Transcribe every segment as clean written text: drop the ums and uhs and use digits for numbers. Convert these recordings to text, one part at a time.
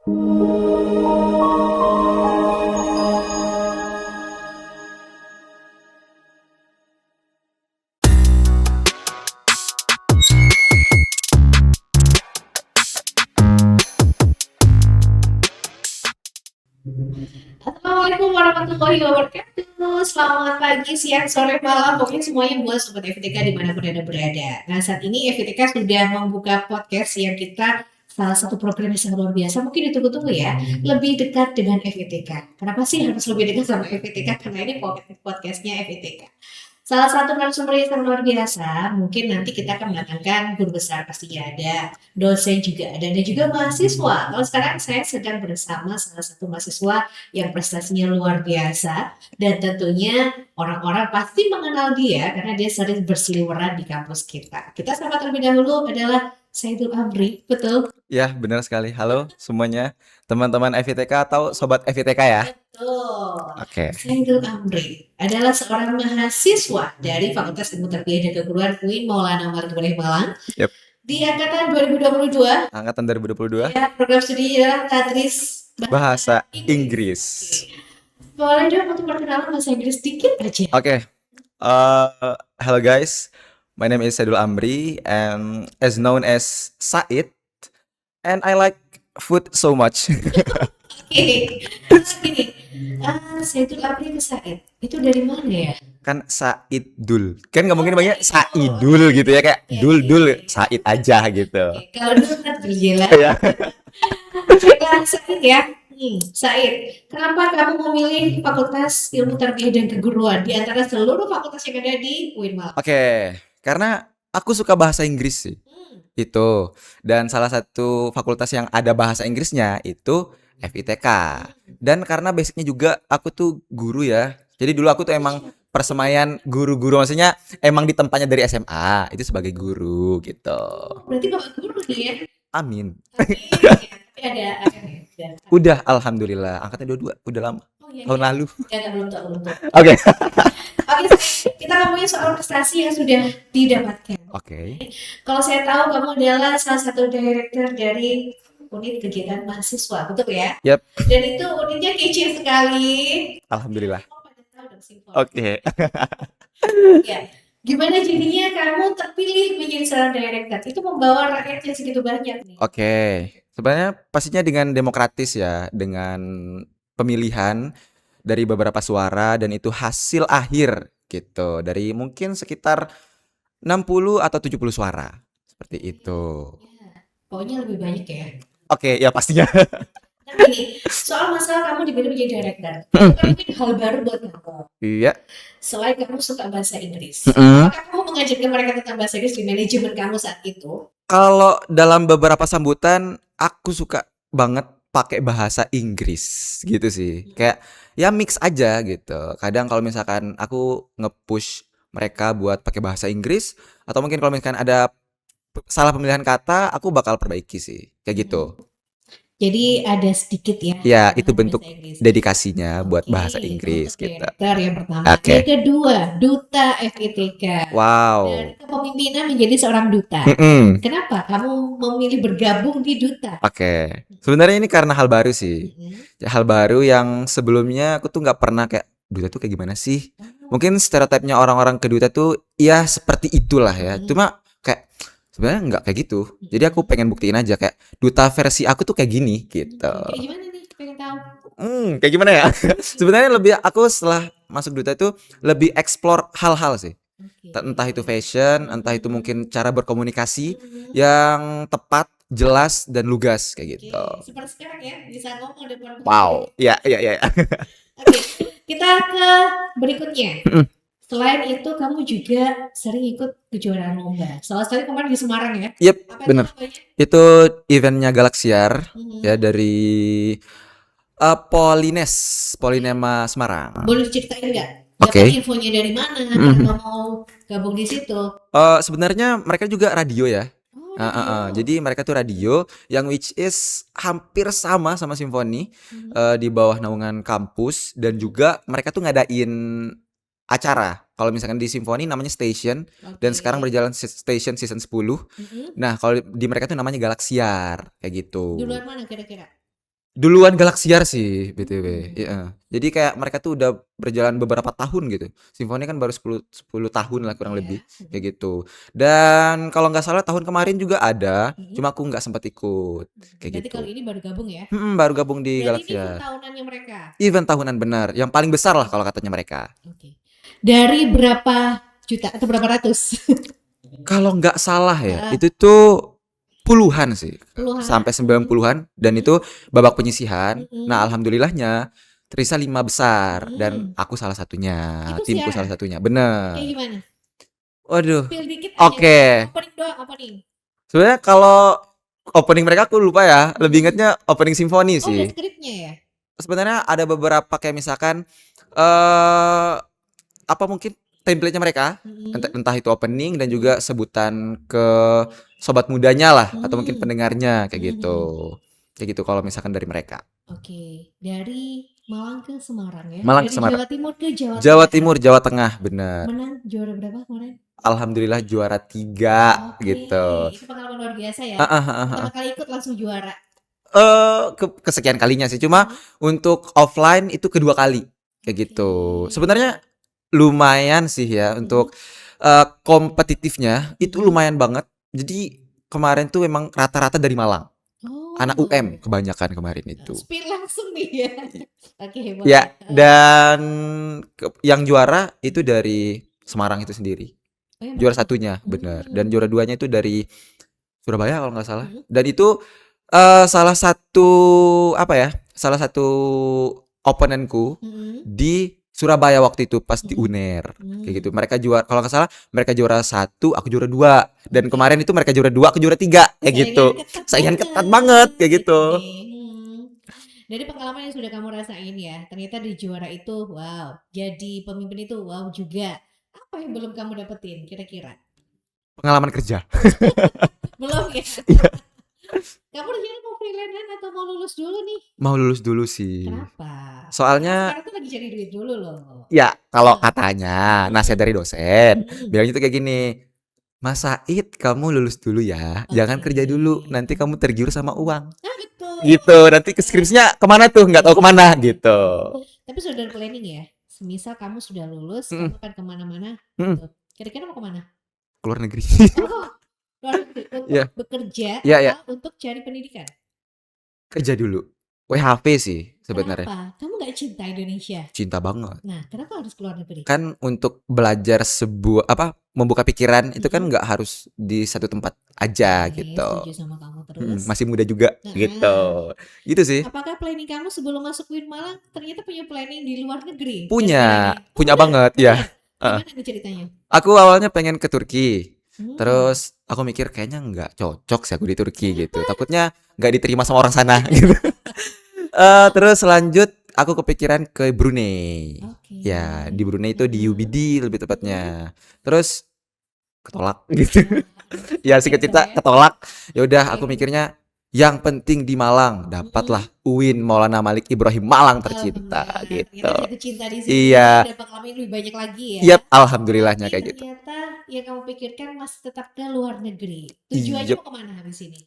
Assalamualaikum warahmatullahi wabarakatuh. Selamat pagi, siang, sore, malam. Pokoknya semuanya buat Sobat FITK dimanapun Anda berada. Nah, saat ini FITK sudah membuka podcast yang kita salah satu program yang sangat luar biasa. Mungkin ditunggu-tunggu ya. Lebih dekat dengan FITK. Kenapa sih harus lebih dekat sama FITK? Karena ini podcastnya FITK. Salah satu narasumber yang sangat luar biasa, mungkin nanti kita akan mendatangkan guru besar pastinya ada, dosen juga ada, dan juga mahasiswa. Kalau sekarang saya sedang bersama salah satu mahasiswa yang prestasinya luar biasa, dan tentunya orang-orang pasti mengenal dia karena dia sering berseliweran di kampus kita. Kita sapa terlebih dahulu adalah Saidul Amri, betul? Ya, benar sekali. Halo semuanya, teman-teman FITK atau sobat FITK ya. Betul. Oke. Saidul Amri adalah seorang mahasiswa dari Fakultas Ilmu Tarbiyah dan Keguruan UIN Maulana Malik Malang. Yep. Di angkatan 2022. Angkatan 2022. Ya, program studi adalah Tadris Bahasa Inggris. Boleh dong untuk perkenalan bahasa Inggris sedikit aja. Oke. Hello guys, my name is Saidul Amri and as known as Said, and I like food so much. Oke. Gini, Saidul Amri ke Said, itu dari mana ya? Kan Saidul, kan nggak mungkin banyak Saidul gitu ya, kayak dul Said aja gitu. Kalau dul kan gila. Ya. Said ya. Said, kenapa kamu memilih Fakultas Ilmu Tarbiyah dan Keguruan di antara seluruh fakultas yang ada di UIN Malang? Oke, karena aku suka bahasa Inggris sih. Itu. Dan salah satu fakultas yang ada bahasa Inggrisnya itu FITK. Dan karena basicnya juga aku tuh guru ya. Jadi dulu aku tuh emang persemaian guru-guru, maksudnya emang ditempatnya dari SMA itu sebagai guru gitu. Berarti Bapak guru nih ya? Amin. Tapi ada Udah, alhamdulillah. Angkatan 22, udah lama. Oh, iya, Tahun lalu. Belum tahu. Oke. Oke, kita ngomongin soal prestasi yang sudah didapatkan. Oke. Kalau saya tahu kamu adalah salah satu director dari unit kegiatan mahasiswa, betul ya? Yap. Dan itu unitnya kece sekali. Alhamdulillah. Oke. Ya. Gimana jadinya kamu terpilih menjadi seorang director? Itu membawa rakyat yang segitu banyak nih. Oke. Sebenarnya pastinya dengan demokratis ya, dengan pemilihan dari beberapa suara dan itu hasil akhir gitu. Dari mungkin sekitar 60 atau 70 suara. Seperti itu. Ya, pokoknya lebih banyak ya. Oke, ya pastinya. Nah ini, soal masalah kamu dipilih menjadi director, itu kan mungkin hal baru buat kamu. Iya. Selain kamu suka bahasa Inggris, apakah kamu mengajarkan mereka tentang bahasa Inggris di manajemen kamu saat itu? Kalau dalam beberapa sambutan, aku suka banget pakai bahasa Inggris gitu sih. Kayak ya mix aja gitu. Kadang kalau misalkan aku nge-push mereka buat pakai bahasa Inggris, atau mungkin kalau misalkan ada salah pemilihan kata, aku bakal perbaiki sih. Kayak gitu. Jadi ada sedikit ya. Ya, itu bentuk dedikasinya buat bahasa Inggris gitu. Director yang pertama. Oke. Yang kedua, duta FITK. Wow. Dari kepemimpinan menjadi seorang duta. Kenapa kamu memilih bergabung di duta? Oke. Sebenarnya ini karena hal baru sih. Hal baru yang sebelumnya aku tuh nggak pernah kayak duta tuh kayak gimana sih? Mungkin stereotipnya orang-orang ke duta tuh ya seperti itulah ya. Cuma kayak sebenarnya nggak kayak gitu. Jadi aku pengen buktiin aja kayak duta versi aku tuh kayak gini gitu. Kayak gimana nih? Pengen tahu? Kayak gimana ya? Sebenarnya lebih aku setelah masuk duta itu lebih explore hal-hal sih. Entah itu fashion, entah itu mungkin cara berkomunikasi yang tepat, jelas dan lugas kayak gitu. Seperti sekarang ya, bisa ngomong depan. Wow, ya. Oke, kita ke berikutnya. Selain itu, kamu juga sering ikut kejuaraan lomba. Salah satunya kemarin di Semarang ya? Yep, bener. Itu eventnya Galaxiar ya dari Polinema Semarang. Boleh diceritain nggak? Oke. Dapat infonya dari mana? Kenapa mau gabung di situ? Sebenarnya mereka juga radio ya. Jadi mereka tuh radio yang which is hampir sama simfoni di bawah naungan kampus, dan juga mereka tuh ngadain acara. Kalau misalkan di simfoni namanya Station, dan sekarang berjalan Station season 10. Nah, kalau di mereka tuh namanya Galaxiar kayak gitu. Di luar mana kira-kira? Duluan Galaxiar sih BTW, iya. Jadi kayak mereka tuh udah berjalan beberapa tahun gitu. Simfoni kan baru 10 tahun lah kurang Iya. lebih, kayak gitu. Dan kalau nggak salah tahun kemarin juga ada, Mhm. cuma aku nggak sempat ikut, kayak Berarti gitu. kali ini baru gabung ya? Baru gabung di Berarti ini event Galaxiar. tahunannya mereka. Event tahunan benar, yang paling besar lah kalau katanya mereka. Oke. Dari berapa juta atau berapa ratus? Kalau nggak salah ya, Heeh. itu tuh puluhan sih, Puluhan? sampai 90-an dan itu babak penyisihan. Nah, Mhm. alhamdulillahnya terisa 5 besar dan Mhm. aku salah satunya, Ikut timku salah siaran? satunya. Kayak Bener. gimana? Waduh. Spill dikit aja. Oke. Opening doang, opening. Sebenarnya kalau opening mereka aku lupa ya, lebih ingetnya opening simfoni Oh, udah sih. skripnya ya? Sebenarnya ada beberapa kayak misalkan eh apa mungkin template-nya mereka, Mhm. entah itu opening dan Mhm. juga sebutan ke sobat mudanya lah atau mungkin Mhm. pendengarnya Mhm kayak gitu. mhm. Kayak gitu kalau misalkan dari mereka. Oke, dari Malang ke Semarang ya? Malang ke Dari Semarang. Jawa Timur ke Jawa Jawa Tengah. Timur, Jawa Tengah, bener. Menang juara berapa kemarin? Alhamdulillah juara 3 Oke, gitu. itu pengalaman luar biasa ya. Heeh heeh Pertama heeh. kali ikut langsung juara. Kesekian kalinya sih, cuma Mhm. untuk offline itu kedua kali kayak Oke. gitu. Sebenarnya lumayan sih ya Mhm. untuk kompetitifnya itu Mhm. lumayan banget. Jadi kemarin tuh memang rata-rata dari Malang. Anak UM Oh. kebanyakan kemarin itu. Spill langsung nih ya. Oke, Ya, boleh. Heeh. dan yang juara itu dari Semarang itu sendiri. Oh, Juara emang? satunya, bener. Dan juara Mmm. duanya itu dari Surabaya kalau nggak salah. Mhm. Dan itu salah satu apa ya? Salah satu oponenku Mhm. di Surabaya waktu itu pas di Mhm. UNER kayak gitu. Mmm. Mereka juara kalau nggak salah mereka juara 1, aku juara 2 dan Oke. kemarin itu mereka juara 2, aku juara 3 kayak gitu. Saingan ketat Saingan ketat banget banget kayak itu gitu. nih. Dari pengalaman yang sudah kamu rasain ya, ternyata di juara itu wow, jadi pemimpin itu wow juga. Apa yang belum kamu dapetin kira-kira? Pengalaman kerja. Belum ya? Iya, Kamu rencana mau freelance atau mau lulus dulu nih? mau lulus dulu sih. Kenapa? Kan Soalnya sekarang tuh lagi cari duit dulu loh. ya kalau Heeh. katanya nasihat Mhm. dari dosen Mhm. bilangnya tuh kayak gini, "Mas Said, kamu lulus dulu ya, jangan Oke. kerja dulu, nanti kamu tergiur sama Oh. uang." Ah, betul. Gitu, nanti ke skripsinya kemana tuh, nggak tahu kemana gitu. Tapi sudah ada planning ya? Semisal kamu sudah lulus, Mhm kamu akan kemana-mana mhm, gitu. Kira-kira mau kemana? ke luar negeri. Oh, luar negeri untuk Iya bekerja iya iya, atau untuk cari pendidikan? kerja dulu. WHV sih sebenarnya, Kenapa? Kamu nggak cinta Indonesia? cinta banget. Nah, kenapa harus ke luar negeri? Kan untuk belajar sebuah apa, membuka pikiran itu kan Mhm. nggak harus di satu tempat aja Oke, gitu. setuju sama kamu terus. Masih muda juga gitu. Heeh. Gitu sih. Apakah planning kamu sebelum masuk Win Malang ternyata punya planning di luar negeri gara-gara Punya, ini? Oh, punya bener? banget ya. Bener? Heeh. Gimana nih ceritanya? Aku awalnya pengen ke Turki. Hmm. Terus aku mikir kayaknya nggak cocok sih aku di Turki gitu. Kenapa? Takutnya nggak diterima sama orang sana gitu. Terus lanjut aku kepikiran ke Brunei. Oke. Ya, di Brunei itu di Heeh. UBD lebih Mhm. tepatnya. Terus ketolak gitu. Ah, Ya sayang singkat dong cerita ya. ketolak. Ya udah aku Oke. mikirnya yang penting di Malang dapatlah Mhm. UIN Maulana Malik Ibrahim Malang tercinta Alhamdulillah, ternyata gitu. jatuh cinta di sini Iya, dan pengalaman lebih banyak lagi ya. iya alhamdulillahnya Tapi kayak gitu. ternyata yang kamu pikirkan masih tetap ke luar negeri. Tujuannya Iya, mau kemana habis ini?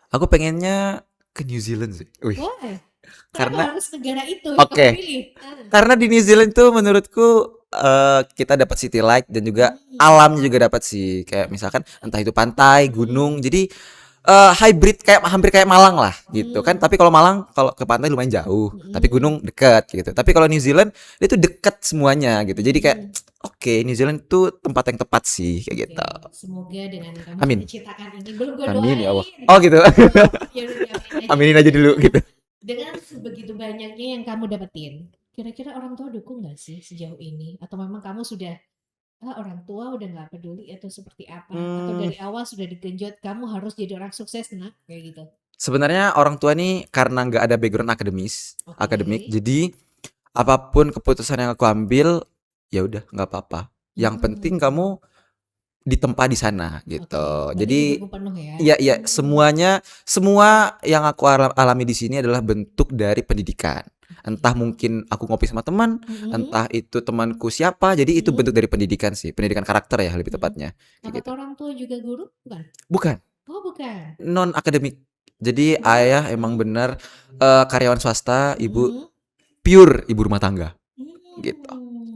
aku pengennya ke New Zealand sih. Wih, Why? Kenapa karena harus negara itu yang kamu oke, pilih? karena di New Zealand tuh menurutku kita dapat city light dan juga Hmm. alamnya juga dapat sih. Kayak misalkan entah itu pantai, Hmm. gunung. Jadi hybrid kayak hampir kayak Malang lah gitu kan. Hmm. Tapi kalau Malang kalau ke pantai lumayan jauh, tapi Hmm. gunung dekat gitu. Tapi kalau New Zealand itu dekat semuanya gitu. Jadi kayak Hmm. oke, New Zealand tuh tempat yang tepat sih kayak Oke, gitu. semoga dengan kamu Amin. cita-citakan ini belum gue Amin ya Allah. doain. Oh gitu. Belum, ya udah diaminin aja Aminin dulu. aja dulu gitu. Dengan sebegitu banyaknya yang kamu dapetin, kira-kira orang tua dukung nggak sih sejauh ini? Atau memang kamu sudah orang tua udah nggak peduli atau seperti apa? Atau Hmm, dari awal sudah digenjot kamu harus jadi orang sukses nak kayak gitu? sebenarnya orang tua nih karena nggak ada background Oke. akademik, jadi apapun keputusan yang aku ambil, ya udah nggak apa-apa. Yang penting Hmm. kamu ditempa di sana Oke. gitu. Berarti Jadi didukung penuh ya? iya iya Hmm. semua yang aku alami di sini adalah bentuk dari pendidikan. Entah Oke. mungkin aku ngopi sama teman, Mhm. entah itu temanku siapa, jadi itu Mhm. bentuk dari pendidikan sih, pendidikan karakter ya lebih Mhm. tepatnya, kayak gitu. Apakah orang tua juga guru? Bukan? Bukan, Oh bukan. non akademik Jadi ayah emang bener karyawan swasta, ibu Mhm. pure ibu rumah tangga gitu.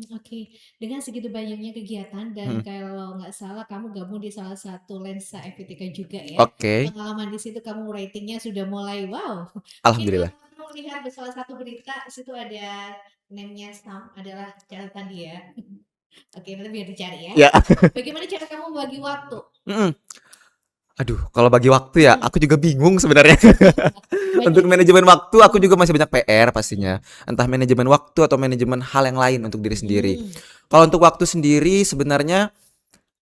Oke. Dengan segitu banyaknya kegiatan dan Mhm. kalau nggak salah kamu gabung di salah satu lensa FITK juga ya. Oke, Pengalaman di situ kamu ratingnya sudah mulai wow. Mungkin kalau alhamdulillah. kamu lihat di salah satu berita, di situ ada name-nya Sam adalah catatan dia. Oke, nanti biar dicari ya. Ya. Bagaimana cara kamu bagi waktu? Mhm. Aduh, kalau bagi waktu ya, Mhm. aku juga bingung sebenarnya. Banyak Untuk ya? manajemen waktu, aku Mhm. juga masih banyak PR Mhm. pastinya. Entah manajemen waktu atau manajemen hal yang lain untuk diri sendiri. Mhm. Kalau untuk waktu sendiri, sebenarnya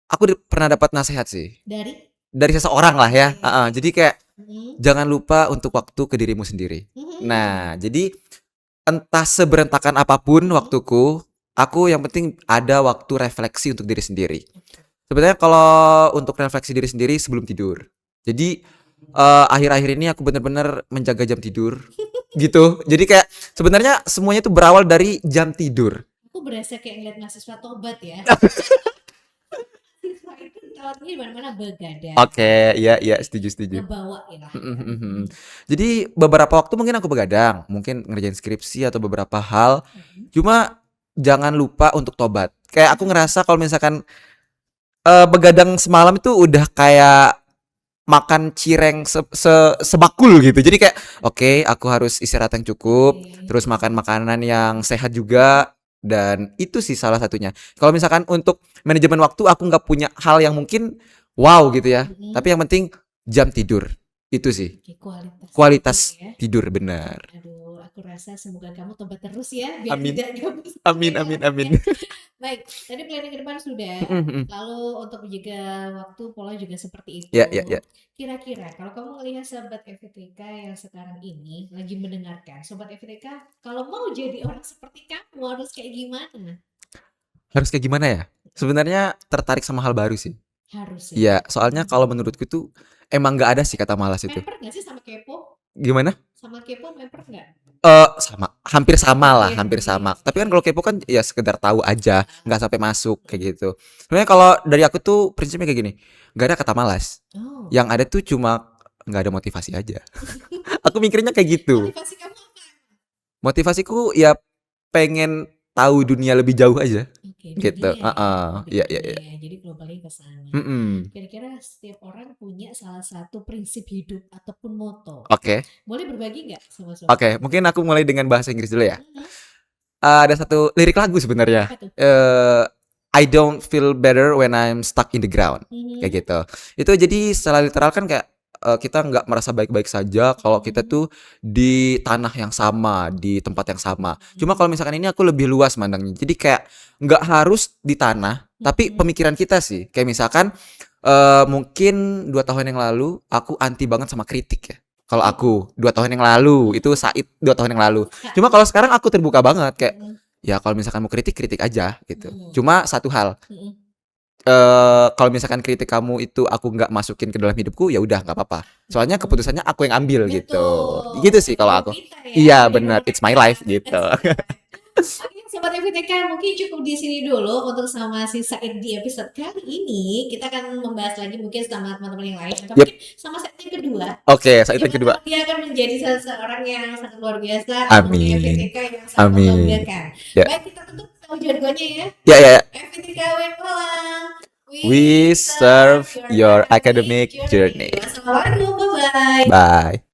aku pernah dapat nasihat sih Dari? dari seseorang lah ya. Oke. Jadi kayak Mhm. jangan lupa untuk waktu ke dirimu sendiri. Mhm. Nah, jadi entah seberantakan apapun Mhm. waktuku, aku yang penting ada waktu refleksi untuk diri sendiri. Oke. Sebenarnya kalau untuk refleksi diri sendiri sebelum tidur. Jadi akhir-akhir ini aku bener-bener menjaga jam tidur gitu. Jadi kayak sebenarnya semuanya itu berawal dari jam tidur. Aku berasa kayak ngeliat mahasiswa tobat ya. Mahasiswa itu tahunya di mana-mana begadang, Oke, iya iya setuju setuju. ngebawa ya. Mhm mhm mhm. Jadi beberapa waktu mungkin aku begadang, mungkin ngerjain skripsi atau beberapa hal. Mhm. Cuma jangan lupa untuk tobat. Kayak aku Mhm. ngerasa kalau misalkan begadang semalam itu udah kayak makan cireng sebakul gitu. Jadi kayak oke, aku harus istirahat yang cukup, Oke. terus makan makanan yang sehat juga dan itu sih salah satunya. Kalau misalkan untuk manajemen waktu aku nggak punya hal yang mungkin wow gitu ya. Tapi Mhm. yang penting jam tidur. Itu sih. Oke, kualitas tidur Kualitas ya. tidur benar. Aduh, aku rasa semoga kamu tobat terus ya, biar Amin. tidak gabut sampai Amin amin amin. akhirnya. Baik, tadi planning ke depan sudah, Mhm mhm. lalu untuk menjaga waktu, pola juga seperti Ya itu. ya ya. Kira-kira kalau kamu melihat sahabat FITK yang sekarang ini lagi mendengarkan, sobat FITK kalau mau jadi orang seperti kamu harus kayak gimana? Harus kayak gimana ya? Sebenarnya tertarik sama hal baru sih. Harus ya? Iya, soalnya kalau Mhm. menurutku tuh emang nggak ada sih kata malas itu. Member nggak sih sama kepo? Gimana? Sama kepo member nggak? Sama, hampir sama lah, hampir Hampir, sama. Tapi kan oke. kalau kepo kan ya sekedar tahu aja, nggak sampai masuk Mhm. kayak gitu. Sebenarnya kalau dari aku tuh prinsipnya kayak gini, nggak ada kata malas. Oh. Yang ada tuh cuma nggak ada motivasi aja. Aku mikirnya kayak gitu. Motivasi kamu apa? Motivasiku ya pengen tahu dunia lebih jauh aja, Oke, gitu. dunia ya, Heeh, lebih iya ke iya iya. dunia, jadi globalnya ke sana. Mhm. Kira-kira setiap orang punya salah satu prinsip hidup ataupun moto. Oke, Boleh berbagi nggak sama sobat oke. Mungkin FPTK? aku mulai dengan bahasa Inggris dulu ya. Mhm. Ada satu lirik lagu sebenarnya. Apa tuh? I don't feel better when I'm stuck in the ground. Mhm. Kayak gitu. Itu jadi secara literal kan kayak kita nggak merasa baik-baik saja kalau kita Mhm. tuh di tanah yang sama, di tempat yang sama. Cuma kalau Mhm. misalkan ini aku lebih luas mandangnya. Jadi kayak nggak harus di tanah, tapi Mhm. pemikiran kita sih. Kayak misalkan mungkin 2 tahun yang lalu aku anti banget sama kritik ya. Kalau Oh. aku 2 tahun yang lalu itu Mhm. Said 2 tahun yang lalu. Kak. Cuma kalau sekarang aku terbuka banget kayak Mhm. ya kalau misalkan mau kritik kritik aja gitu. Mhm. Cuma satu hal, Mhm. kalau misalkan kritik kamu itu aku nggak masukin ke dalam hidupku, ya udah nggak apa-apa. Soalnya Mhm. keputusannya aku yang ambil gitu. Betul, Gitu sih bukan kalau hidup aku. kita ya, Iya hidup bener, it's my mereka. life gitu. That's right. Oke, sobat FPTK, mungkin cukup di sini dulu untuk sama si Said di episode kali ini. Kita akan membahas lagi mungkin sama teman-teman yang lain atau Yep, mungkin sama Said yang kedua. oke, Said yang Siapa kedua. tahu dia akan menjadi seseorang yang sangat luar biasa, alumni Amin, FPTK yang sangat amin. membanggakan. Ya, Baik, kita tutup sama jargonnya ya. ya, ya, ya. FPTK Win Malang. We We serve serve your your academic academic journey. journey. Wassalamualaikum, bye-bye. Bye.